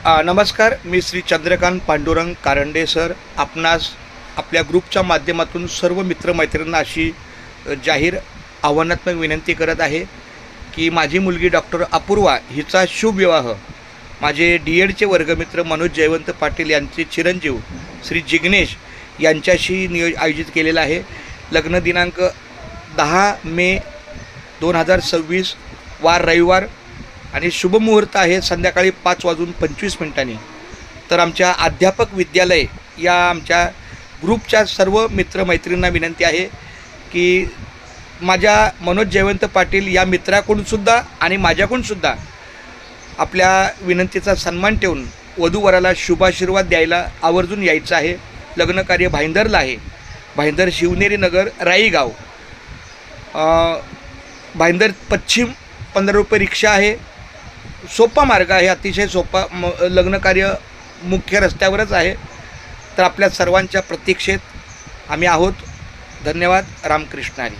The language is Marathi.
नमस्कार, मी श्री चंद्रकांत पांडुरंग कारंडे सर. आपणास आपल्या ग्रुपच्या माध्यमातून सर्व मित्रमैत्रिणींना अशी जाहीर आव्हानात्मक विनंती करत आहे की माझी मुलगी डॉक्टर अपूर्वा हिचा शुभविवाह माझे डी.एडचे वर्गमित्र मनोज जयवंत पाटील यांचे चिरंजीव श्री जिग्नेश यांच्याशी आयोजित केलेला आहे. लग्न दिनांक 10 मे 2026 वार रविवार आणि शुभमुहूर्त आहे संध्याकाळी 5:25. तर आमच्या अध्यापक विद्यालय या आमच्या ग्रुपच्या सर्व मित्रमैत्रिणींना विनंती आहे की माझ्या मनोज जयवंत पाटील या मित्राकडूनसुद्धा आणि माझ्याकडूनसुद्धा आपल्या विनंतीचा सन्मान ठेवून वधूवराला शुभाशीर्वाद द्यायला आवर्जून यायचं आहे. लग्नकार्य भाईंदरला आहे. भाईंदर शिवनेरी नगर राईगाव. भाईंदर पश्चिम 15 रुपये रिक्षा आहे. सोपा मार्ग आहे, अतिशय सोपा. लग्नकार्य मुख्य रस्त्यावरच आहे. तर आपल्या सर्वांच्या प्रतीक्षेत आम्ही आहोत. धन्यवाद. रामकृष्ण हरी.